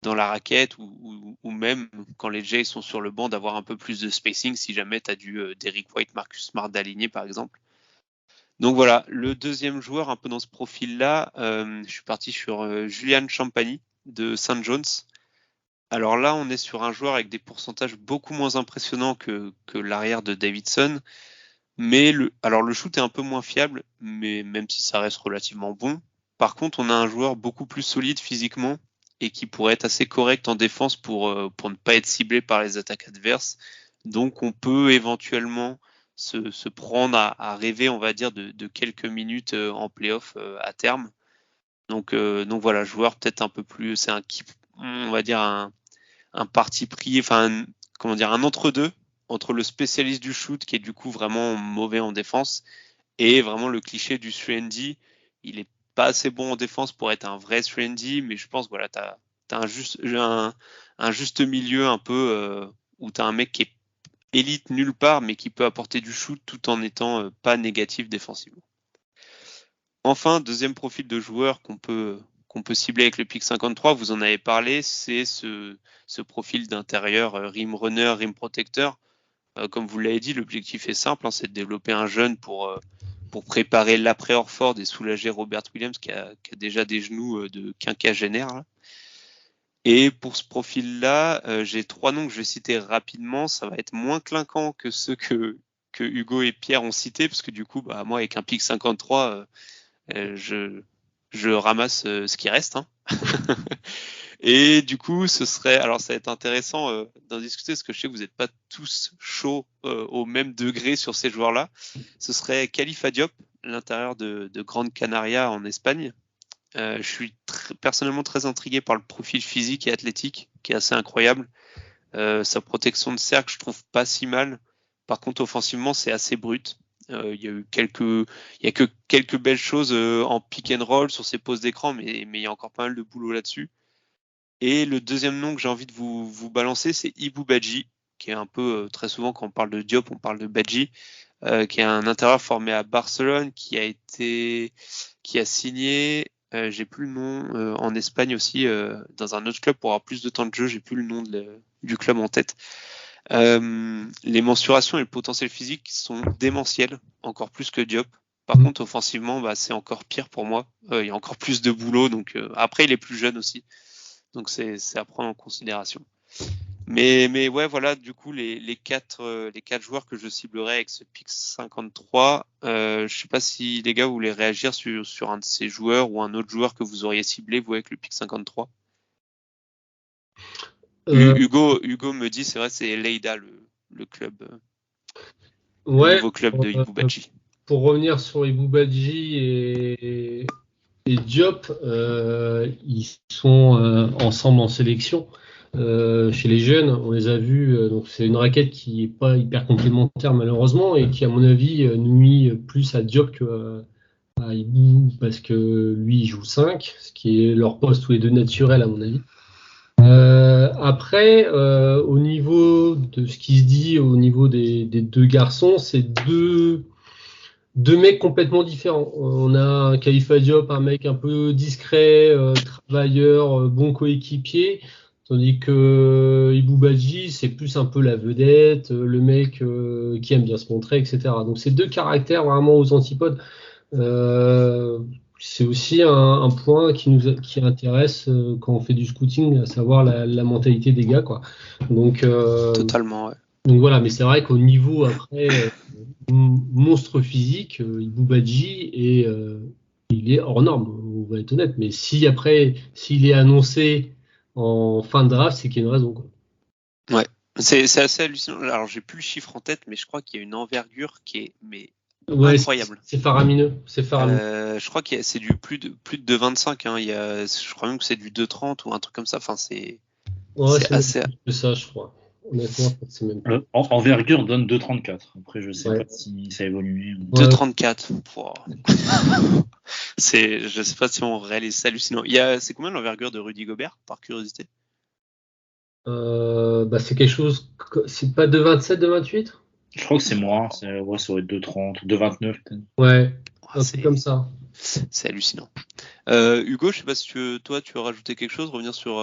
dans la raquette ou même quand les Jays sont sur le banc d'avoir un peu plus de spacing si jamais tu as du Derrick White, Marcus Smart d'aligner par exemple. Donc voilà, le deuxième joueur un peu dans ce profil-là, je suis parti sur Julian Champagny de St. John's. Alors là, on est sur un joueur avec des pourcentages beaucoup moins impressionnants que l'arrière de Davidson. Mais le shoot est un peu moins fiable, mais même si ça reste relativement bon. Par contre, on a un joueur beaucoup plus solide physiquement et qui pourrait être assez correct en défense pour ne pas être ciblé par les attaques adverses. Donc on peut éventuellement se prendre à rêver, on va dire, de quelques minutes en playoff à terme. Donc voilà, joueur peut-être un peu plus, c'est on va dire un parti pris, enfin un entre-deux entre le spécialiste du shoot qui est du coup vraiment mauvais en défense et vraiment le cliché du 3&D. Il est pas assez bon en défense pour être un vrai 3&D, mais je pense voilà, t'as un juste milieu un peu où t'as un mec qui est élite nulle part, mais qui peut apporter du shoot tout en étant pas négatif défensivement. Enfin, deuxième profil de joueur qu'on peut cibler avec le pick 53, vous en avez parlé, c'est ce profil d'intérieur rim runner, rim protecteur. Comme vous l'avez dit, l'objectif est simple, c'est de développer un jeune pour préparer l'après Horford et soulager Robert Williams qui a déjà des genoux de quinquagénaire. Là. Et pour ce profil-là, j'ai 3 noms que je vais citer rapidement. Ça va être moins clinquant que ceux que Hugo et Pierre ont cités, parce que du coup, moi, avec un pick 53, je ramasse ce qui reste. Hein. Et du coup, ça va être intéressant d'en discuter, parce que je sais que vous n'êtes pas tous chauds au même degré sur ces joueurs-là. Ce serait Khalifa Diop, l'intérieur de Grande Canaria en Espagne. Je suis personnellement très intrigué par le profil physique et athlétique qui est assez incroyable. Sa protection de cercle, je trouve pas si mal. Par contre, offensivement, c'est assez brut. Il y a que quelques belles choses en pick and roll sur ses poses d'écran, mais il y a encore pas mal de boulot là-dessus. Et le deuxième nom que j'ai envie de vous balancer, c'est Ibou Badji, qui est un peu très souvent quand on parle de Diop, on parle de Badji, qui est un intérieur formé à Barcelone, qui a signé. J'ai plus le nom en Espagne aussi dans un autre club pour avoir plus de temps de jeu. J'ai plus le nom du club en tête. Les mensurations et le potentiel physique sont démentiels, encore plus que Diop. Par contre, offensivement, c'est encore pire pour moi. Il y a encore plus de boulot. Donc après, il est plus jeune aussi. Donc c'est à prendre en considération. Mais ouais, voilà, du coup, les quatre joueurs que je ciblerai avec ce pick 53, je sais pas si les gars vous voulez réagir sur un de ces joueurs ou un autre joueur que vous auriez ciblé, vous, avec le pick 53. Hugo me dit, c'est vrai, c'est Leida, le club, le nouveau club de Ibou Badji. Pour revenir sur Ibou Badji et Diop, ils sont ensemble en sélection. Chez les jeunes, on les a vus, donc c'est une raquette qui est pas hyper complémentaire malheureusement et qui à mon avis nuit plus à Diop à Ibou parce que lui il joue 5, ce qui est leur poste tous les deux naturel à mon avis. Après, au niveau de ce qui se dit au niveau des deux garçons, c'est deux mecs complètement différents. On a un Khalifa Diop, un mec un peu discret, travailleur, bon coéquipier, tandis que Ibou Badji, c'est plus un peu la vedette, le mec qui aime bien se montrer, etc. Donc c'est deux caractères vraiment aux antipodes. C'est aussi un point qui intéresse quand on fait du scouting, à savoir la mentalité des gars, quoi. Donc, Totalement, ouais. donc voilà, mais c'est vrai qu'au niveau après monstre physique, Ibou Badji il est hors norme, on va être honnête. Mais s'il est annoncé en fin de draft, c'est qu'il y a une raison, quoi. Ouais, c'est assez hallucinant. Alors, j'ai plus le chiffre en tête, mais je crois qu'il y a une envergure qui est Ouais, incroyable. c'est faramineux. Je crois que c'est du plus de 2,25. Hein. Je crois même que c'est du 2,30 ou un truc comme ça. Enfin, c'est assez. Plus que ça, je crois. Honnêtement, je crois que c'est même plus. Envergure donne 2,34. Après, je sais Ouais. pas si ça a évolué. 2,34. Wow. Je sais pas si on réalise, c'est hallucinant. C'est combien l'envergure de Rudy Gobert, par curiosité? C'est quelque chose. C'est pas 2,27, 2,28? Je crois que c'est moins. Ça va être 2,30, 2,29 peut-être. Ouais, un C'est truc comme ça. c'est hallucinant. Hugo, je sais pas si tu veux rajouter quelque chose, revenir sur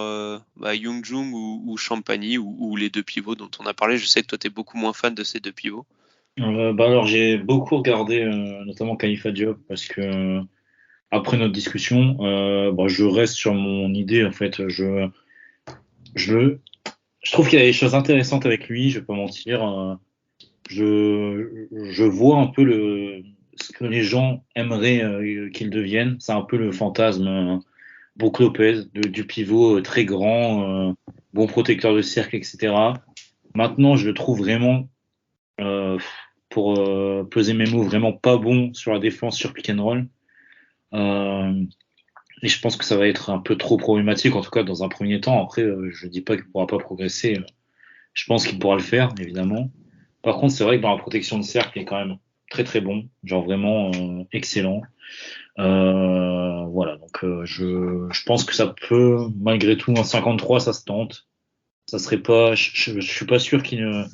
Young Jung ou Champagny ou les deux pivots dont on a parlé. Je sais que toi, tu es beaucoup moins fan de ces deux pivots. Alors, j'ai beaucoup regardé, notamment Khalifa Diop, parce que après notre discussion, je reste sur mon idée. En fait, je trouve qu'il y a des choses intéressantes avec lui. Je vais pas mentir. Je vois un peu ce que les gens aimeraient qu'il devienne. C'est un peu le fantasme Brook Lopez, du pivot très grand, bon protecteur de cercle, etc. Maintenant, je le trouve vraiment, pour peser mes mots, vraiment pas bon sur la défense sur pick and roll. Et je pense que ça va être un peu trop problématique, en tout cas dans un premier temps. Après, je dis pas qu'il pourra pas progresser. Je pense qu'il pourra le faire, évidemment. Par contre, c'est vrai que dans la protection de cercle, il est quand même très très bon, genre vraiment excellent. Voilà, donc je pense que ça peut, malgré tout, en 53, ça se tente. Ça serait pas, je suis pas sûr qu'il ne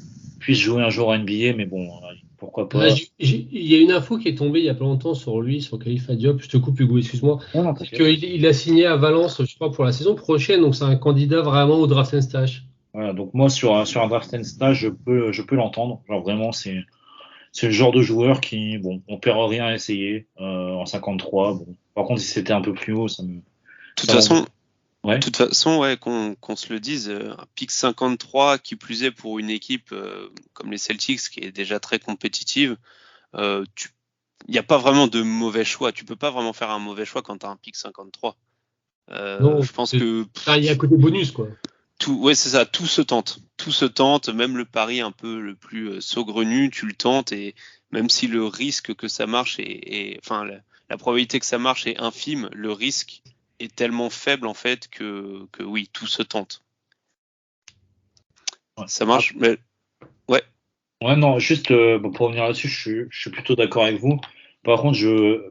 puisse jouer un jour à NBA, mais bon, pourquoi pas. Il y a une info qui est tombée il y a pas longtemps sur lui, sur Khalifa Diop. Je te coupe, Hugo, excuse-moi. Non, Parce qu'il a signé à Valence, je crois, pour la saison prochaine, donc c'est un candidat vraiment au draft and stash. Voilà, donc moi sur un draft and stage, je peux l'entendre. Genre vraiment, c'est le genre de joueur qui, bon, on perd rien à essayer en 53. Bon. Par contre, si c'était un peu plus haut, ça me. De toute façon, ouais. De toute façon, ouais, qu'on se le dise, un pick 53, qui plus est pour une équipe comme les Celtics, qui est déjà très compétitive, il n'y a pas vraiment de mauvais choix. Tu peux pas vraiment faire un mauvais choix quand tu as un pick 53. Non, je pense que il y a côté bonus, quoi. ouais, c'est ça, tout se tente. Tout se tente, même le pari un peu le plus saugrenu, tu le tentes, et même si le risque que ça marche enfin, la probabilité que ça marche est infime, le risque est tellement faible en fait que oui, tout se tente. Ouais. Ça marche, mais ouais. Ouais, non, juste pour revenir là-dessus, je suis plutôt d'accord avec vous. Par contre,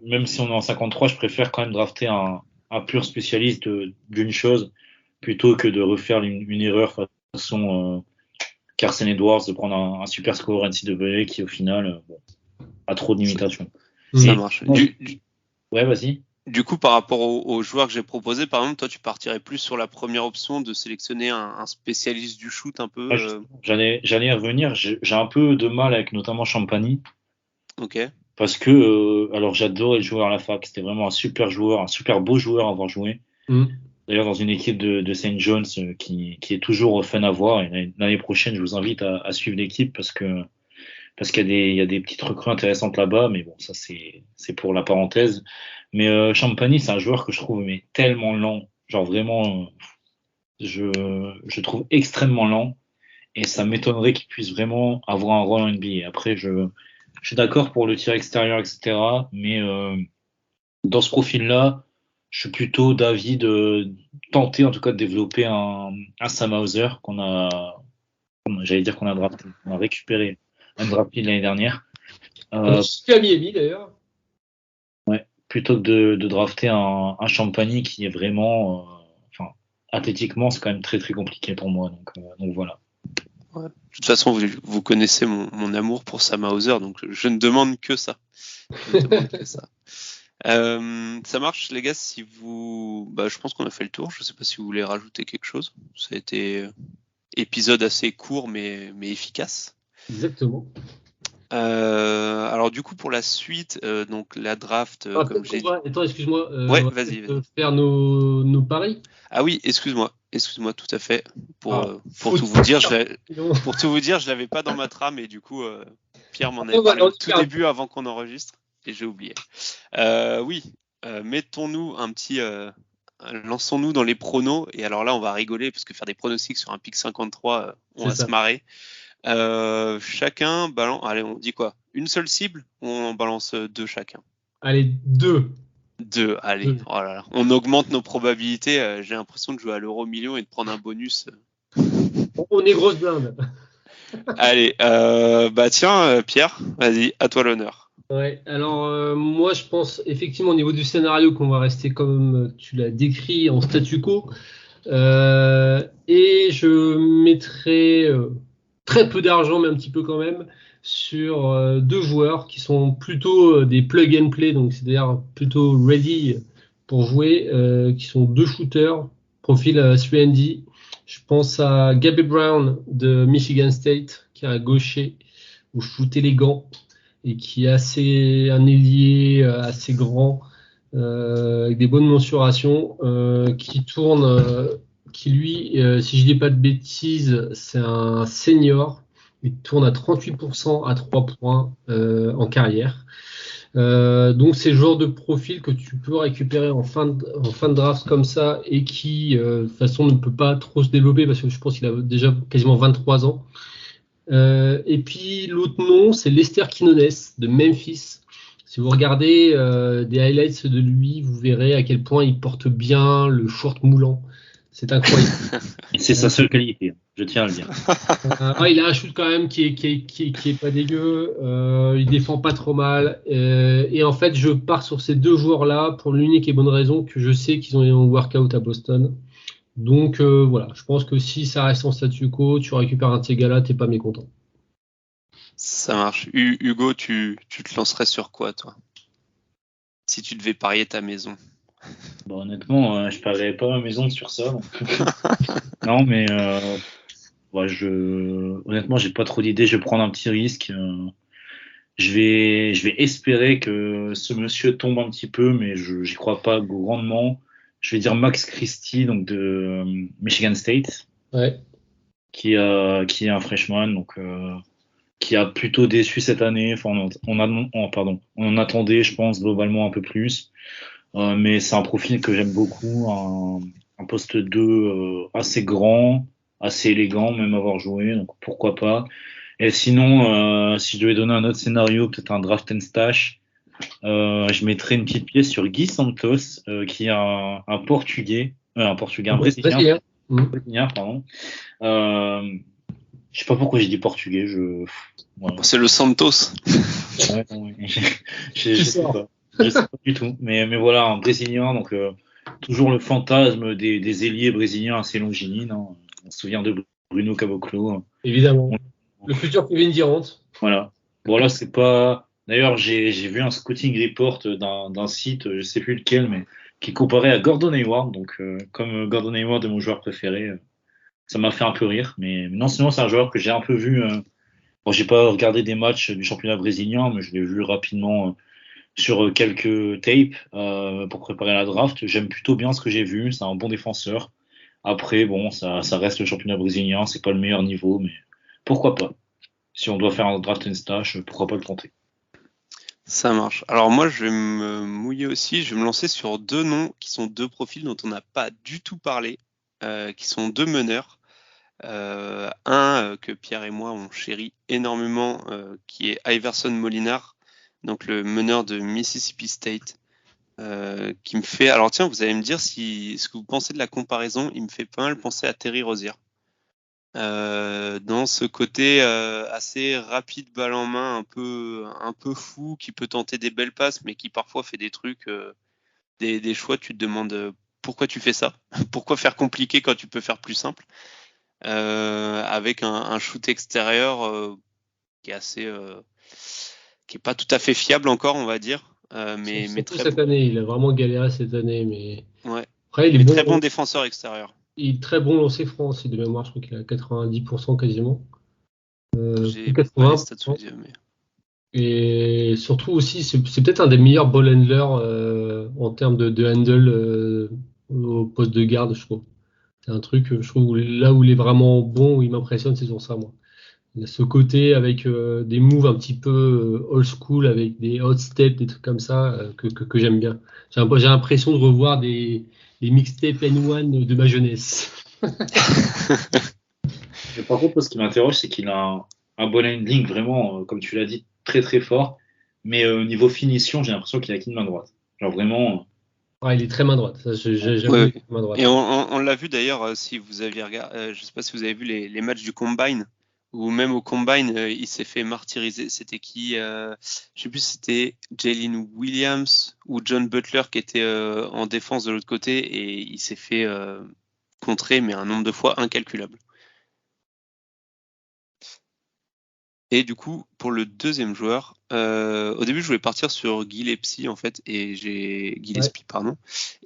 même si on est en 53, je préfère quand même drafter un pur spécialiste d'une chose plutôt que de refaire une erreur façon Carson Edwards, de prendre un super score NCAA qui au final a trop de limitations. Ça marche. Ouais, vas-y. Du coup, par rapport aux joueurs que j'ai proposés, par exemple, toi, tu partirais plus sur la première option de sélectionner un spécialiste du shoot un peu. J'allais y revenir. J'ai un peu de mal avec notamment Champagny. Ok. Parce que, alors j'adorais le joueur à la fac. C'était vraiment un super joueur, un super beau joueur à avoir joué. D'ailleurs, dans une équipe de St. John's qui est toujours fun à voir. Et l'année prochaine, je vous invite à suivre l'équipe parce qu'il y a des petites recrues intéressantes là-bas. Mais bon, ça, c'est pour la parenthèse. Mais Champagny, c'est un joueur que je trouve mais tellement lent. Genre vraiment, je trouve extrêmement lent. Et ça m'étonnerait qu'il puisse vraiment avoir un rôle en NBA. Après, je suis d'accord pour le tir extérieur, etc. Mais dans ce profil-là, je suis plutôt d'avis de tenter en tout cas de développer un Sam Hauser j'allais dire qu'on a drafté, on a récupéré un draft l'année dernière. Super Miami d'ailleurs. Ouais, plutôt que de drafter un Champagny qui est vraiment, athlétiquement, c'est quand même très très compliqué pour moi. Donc voilà. Ouais. De toute façon, vous connaissez mon amour pour Sam Hauser, donc je ne demande que ça. Ça marche, les gars. Si vous, je pense qu'on a fait le tour. Je ne sais pas si vous voulez rajouter quelque chose. Ça a été épisode assez court mais efficace. Exactement. Alors du coup pour la suite, donc la draft, comme j'ai dit. Attends, excuse-moi. Ouais, on va vas-y. faire nos paris. Ah oui, excuse-moi, tout à fait. Pour tout vous dire, je l'avais pas dans ma trame et du coup Pierre m'en avait parlé au tout début avant qu'on enregistre et j'ai oublié. Oui, mettons-nous un petit, lançons-nous dans les pronos et alors là on va rigoler parce que faire des pronostics sur un pick 53, on va se marrer. Chacun balance. Allez, on dit quoi? Une seule cible ou on en balance deux chacun? Allez, deux. Allez. Oh là là. On augmente nos probabilités. J'ai l'impression de jouer à l'euro million et de prendre un bonus. On est grosse blinde. Allez, tiens, Pierre, vas-y, à toi l'honneur. Ouais, alors moi je pense effectivement au niveau du scénario qu'on va rester comme tu l'as décrit en statu quo. Et je mettrai très peu d'argent, mais un petit peu quand même, sur deux joueurs qui sont plutôt des plug and play, donc c'est-à-dire plutôt ready pour jouer, qui sont deux shooters, profil 3&D. Je pense à Gabby Brown de Michigan State, qui est un gaucher au shoot élégant et qui est un ailier assez grand, avec des bonnes mensurations, qui tourne, qui lui, si je dis pas de bêtises, c'est un senior. Il tourne à 38% à 3 points en carrière. Donc c'est le genre de profil que tu peux récupérer en fin de draft comme ça et qui, de toute façon, ne peut pas trop se développer parce que je pense qu'il a déjà quasiment 23 ans. Et puis l'autre nom, c'est Lester Quinones de Memphis. Si vous regardez des highlights de lui, vous verrez à quel point il porte bien le short moulant. C'est incroyable. C'est sa seule qualité, je tiens à le dire. Il a un shoot quand même qui est pas dégueu. Il défend pas trop mal. Et en fait, je pars sur ces deux joueurs-là pour l'unique et bonne raison que je sais qu'ils ont un workout à Boston. Donc voilà, je pense que si ça reste en statu quo, tu récupères un de ces gars-là, t'es pas mécontent. Ça marche. Hugo, tu te lancerais sur quoi, toi? Si tu devais parier ta maison. Honnêtement, je parierais pas ma maison sur ça. Donc. Non, mais honnêtement, j'ai pas trop d'idées. Je vais prendre un petit risque. Je vais espérer que ce monsieur tombe un petit peu, mais j'y crois pas grandement. Je vais dire Max Christie, donc de Michigan State, Ouais. qui est un freshman, donc qui a plutôt déçu cette année. Enfin, on en attendait, je pense, globalement un peu plus. Mais c'est un profil que j'aime beaucoup, un poste 2 assez grand, assez élégant, même avoir joué, donc pourquoi pas. Et sinon, si je devais donner un autre scénario, peut-être un draft and stash, je mettrais une petite pièce sur Gui Santos, qui est un Portugais, un Brésilien. Brésilien, pardon. Je sais pas pourquoi j'ai dit Portugais. Voilà. C'est le Santos. Ouais, je sais pas. Je sais pas du tout. Mais voilà, un Brésilien, donc toujours le fantasme des ailiers brésiliens assez longilines. Hein. On se souvient de Bruno Caboclo. Évidemment. Le futur Kevin Durant. Voilà. Bon là, c'est pas. D'ailleurs, j'ai vu un scouting report d'un site, je sais plus lequel, mais qui comparait à Gordon Hayward. Donc, comme Gordon Hayward est mon joueur préféré, ça m'a fait un peu rire. Mais non, sinon, c'est un joueur que j'ai un peu vu. Bon, j'ai pas regardé des matchs du championnat brésilien, mais je l'ai vu rapidement sur quelques tapes pour préparer la draft. J'aime plutôt bien ce que j'ai vu. C'est un bon défenseur. Après, bon, ça reste le championnat brésilien. C'est pas le meilleur niveau, mais pourquoi pas. Si on doit faire un draft and stash, pourquoi pas le tenter. Ça marche. Alors moi, je vais me mouiller aussi. Je vais me lancer sur deux noms qui sont deux profils dont on n'a pas du tout parlé, qui sont deux meneurs. Un que Pierre et moi on chérit énormément, qui est Iverson Molinar, donc le meneur de Mississippi State, qui me fait. Alors tiens, vous allez me dire ce que vous pensez de la comparaison. Il me fait pas mal penser à Terry Rozier. dans ce côté assez rapide, balle en main, un peu fou, qui peut tenter des belles passes, mais qui parfois fait des trucs, des choix. Tu te demandes pourquoi tu fais ça, pourquoi faire compliqué quand tu peux faire plus simple, avec un shoot extérieur qui est assez, qui est pas tout à fait fiable encore, on va dire, mais Surtout très cette année, il a vraiment galéré cette année, mais ouais, après il est mais bon, très bon défenseur extérieur. il est très bon lancé franc aussi de mémoire, je crois qu'il a 90% quasiment, plus J'ai de pas les stats sous 80%. les yeux, mais Et surtout aussi, c'est peut-être un des meilleurs ball handlers en termes de handle au poste de garde, je trouve. C'est un truc, je trouve, là où il est vraiment bon, où il m'impressionne, c'est sur ça, moi. Il a ce côté avec des moves un petit peu old school, avec des hot steps, des trucs comme ça, que j'aime bien. J'ai l'impression de revoir des mixtapes N1 de ma jeunesse. Mais par contre, moi, ce qui m'interroge, c'est qu'il a un bon handling vraiment, comme tu l'as dit, très très fort. Mais au niveau finition, j'ai l'impression qu'il a qu'une main droite. Genre vraiment. Ouais, il est très main droite, ça, j'avoue, il ouais. est très main droite. Et on l'a vu d'ailleurs, si vous aviez regardé, je sais pas si vous avez vu les matchs du Combine, ou même au Combine, il s'est fait martyriser. C'était qui je sais plus si c'était Jalen Williams ou John Butler qui était en défense de l'autre côté, et il s'est fait contrer, mais un nombre de fois incalculable. Et du coup, pour le deuxième joueur, au début, je voulais partir sur Gillespie en fait, Gillespie, pardon,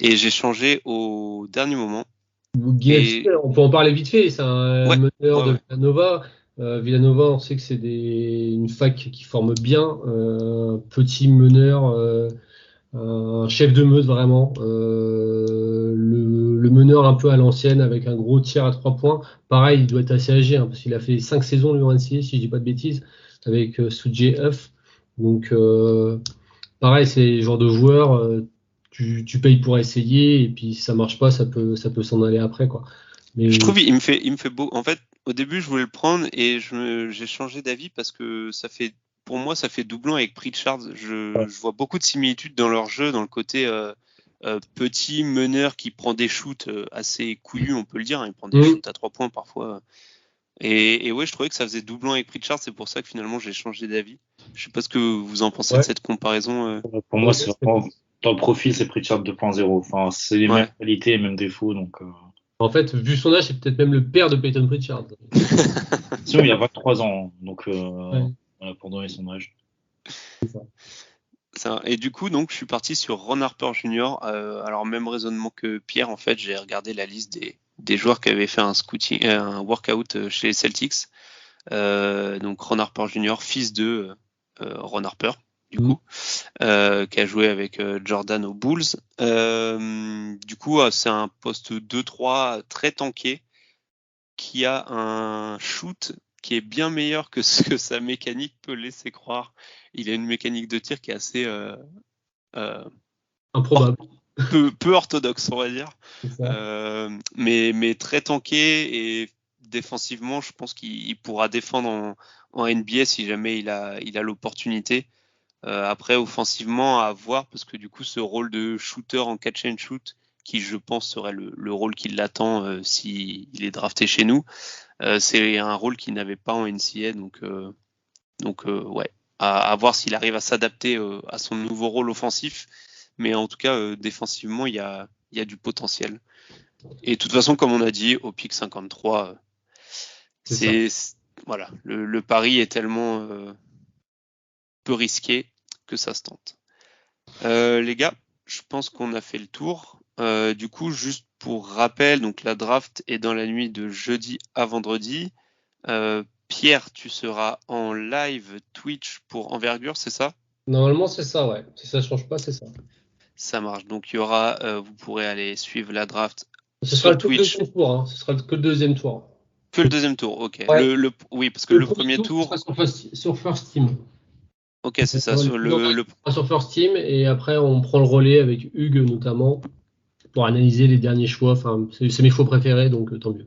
et j'ai changé au dernier moment. Gillespie, Et on peut en parler vite fait, c'est un ouais, meneur de ouais. Villanova. Villanova, on sait que c'est une fac qui forme bien, petit meneur, un chef de meute vraiment, le meneur un peu à l'ancienne avec un gros tir à 3 points. Pareil, il doit être assez âgé, parce qu'il a fait 5 saisons lui en NCAA, si je dis pas de bêtises, avec Sujay Huff. Donc pareil, c'est le genre de joueur, tu payes pour essayer, et puis si ça marche pas, ça peut s'en aller après, quoi. Mais Je trouve il me fait beau. En fait, au début, je voulais le prendre et j'ai changé d'avis parce que pour moi, ça fait doublon avec Pritchard. Je vois beaucoup de similitudes dans leur jeu, dans le côté petit meneur qui prend des shoots assez couillus, on peut le dire, hein. Il prend des shoots à 3 points parfois. Et ouais, je trouvais que ça faisait doublon avec Pritchard. C'est pour ça que finalement, j'ai changé d'avis. Je sais pas ce que vous en pensez de ouais. cette comparaison. Pour moi, c'est vraiment. Dans le profil, c'est Pritchard 2.0. Enfin, c'est les mêmes Ouais. qualités, les mêmes défauts. Donc, En fait, vu son âge, c'est peut-être même le père de Peyton Pritchard. sinon, il y a 23 ans. Donc, Ouais, voilà, pour donner son âge. c'est ça. Et du coup, donc, je suis parti sur Ron Harper Jr. Alors, même raisonnement que Pierre, en fait, j'ai regardé la liste des joueurs qui avaient fait un workout chez les Celtics. Donc, Ron Harper Jr., fils de Ron Harper, du coup, qui a joué avec Jordan aux Bulls. Du coup, c'est un poste 2-3 très tanké, qui a un shoot qui est bien meilleur que ce que sa mécanique peut laisser croire. Il a une mécanique de tir qui est assez Improbable. peu orthodoxe, on va dire, C'est ça. mais très tanké, et défensivement, je pense qu'il pourra défendre en NBA si jamais il a l'opportunité. Après, offensivement, à voir, parce que du coup, ce rôle de shooter en catch and shoot, qui je pense serait le rôle qui l'attend s'il est drafté chez nous, c'est un rôle qu'il n'avait pas en NCAA, donc ouais, à voir s'il arrive à s'adapter à son nouveau rôle offensif. Mais en tout cas, défensivement, il y a du potentiel. Et de toute façon, comme on a dit, au pic 53, voilà, le pari est tellement peu risqué que ça se tente. Les gars, je pense qu'on a fait le tour. Du coup, juste pour rappel, donc la draft est dans la nuit de jeudi à vendredi. Pierre, tu seras en live Twitch pour Envergure, c'est ça? Normalement, c'est ça, ouais. Si ça change pas, c'est ça. Ça marche. Donc il y aura, vous pourrez aller suivre la draft Ce sera sur que le Twitch. deuxième tour, hein. Ce sera que le deuxième tour. Que le deuxième tour, ok. Ouais. Oui, parce que Le le premier premier tour, ce tour, sera sur First Team. ok, c'est ça. Les Sur plus engagés seront sur First Team, et après, on prend le relais avec Hugues, notamment, pour analyser les derniers choix. Enfin, c'est mes choix préférés, donc tant mieux.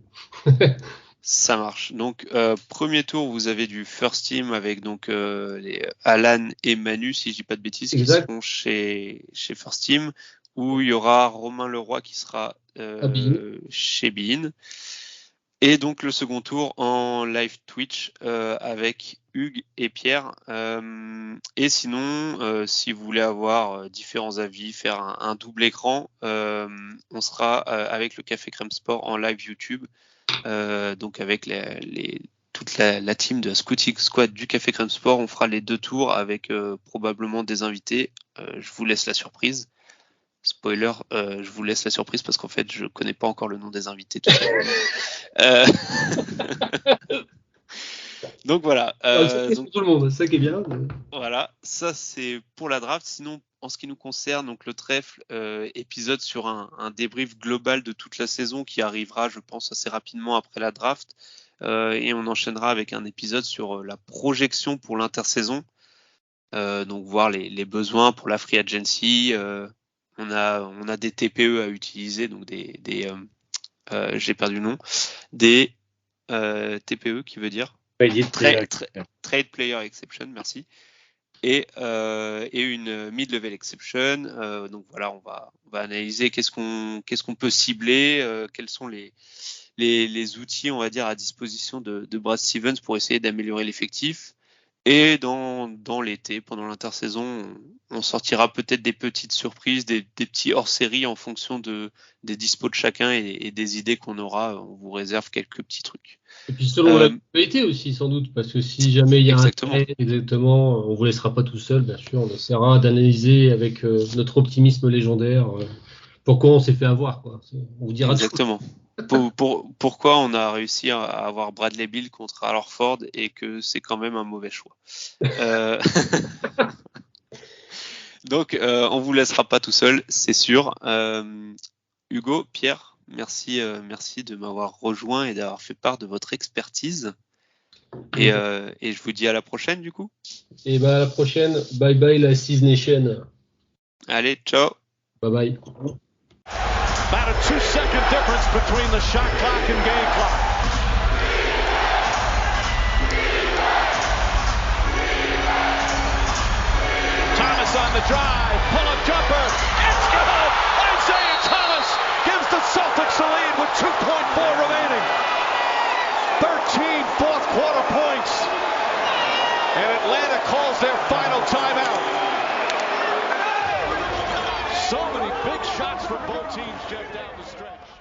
ça marche. Donc premier tour, vous avez du first team avec donc les Alan et Manu, si je dis pas de bêtises, qui Exact. seront chez first team, où il y aura Romain Leroy qui sera À Bein. chez Bein. Et donc le second tour en live Twitch avec Hugues et Pierre. Et sinon, si vous voulez avoir différents avis, faire un double écran, on sera avec le Café Crème Sport en live YouTube. Donc avec toute la team de Scouting Squad du Café Crème Sport, on fera les 2 tours avec probablement des invités. Je vous laisse la surprise. Spoiler, je vous laisse la surprise parce qu'en fait, je connais pas encore le nom des invités. Donc voilà. C'est pour tout le monde, c'est ça qui est bien. Voilà, ça c'est pour la draft. Sinon, en ce qui nous concerne, donc le trèfle, épisode sur un débrief global de toute la saison qui arrivera, je pense, assez rapidement après la draft. Et on enchaînera avec un épisode sur la projection pour l'intersaison. Donc voir les besoins pour la free agency. On a des TPE à utiliser, donc j'ai perdu le nom, des TPE qui veut dire Trade Player Exception, merci, et une mid-level exception. Donc voilà, on va analyser qu'est-ce qu'on peut cibler, quels sont les outils, on va dire, à disposition de Brad Stevens pour essayer d'améliorer l'effectif. Et dans l'été, pendant l'intersaison, on sortira peut-être des petites surprises, des petits hors-série en fonction des dispos de chacun et des idées qu'on aura. On vous réserve quelques petits trucs. Et puis selon l'actualité aussi, sans doute, parce que si jamais il y a un trade, on vous laissera pas tout seul, bien sûr. On essaiera d'analyser avec notre optimisme légendaire pourquoi on s'est fait avoir, quoi. On vous dira exactement. Pourquoi on a réussi à avoir Bradley Beal contre Al Horford et que c'est quand même un mauvais choix. Donc, on vous laissera pas tout seul, c'est sûr. Hugo, Pierre, merci de m'avoir rejoint et d'avoir fait part de votre expertise. Et je vous dis à la prochaine, du coup. Et à la prochaine. Bye bye la Six Nation. Allez, ciao. Bye bye. About a 2-second difference between the shot clock and game clock. Thomas on the drive, pull-up jumper, it's good! Isaiah Thomas gives the Celtics the lead with 2.4 remaining. 13 fourth quarter points. And Atlanta calls their final timeout. So many big shots from both teams just down the stretch.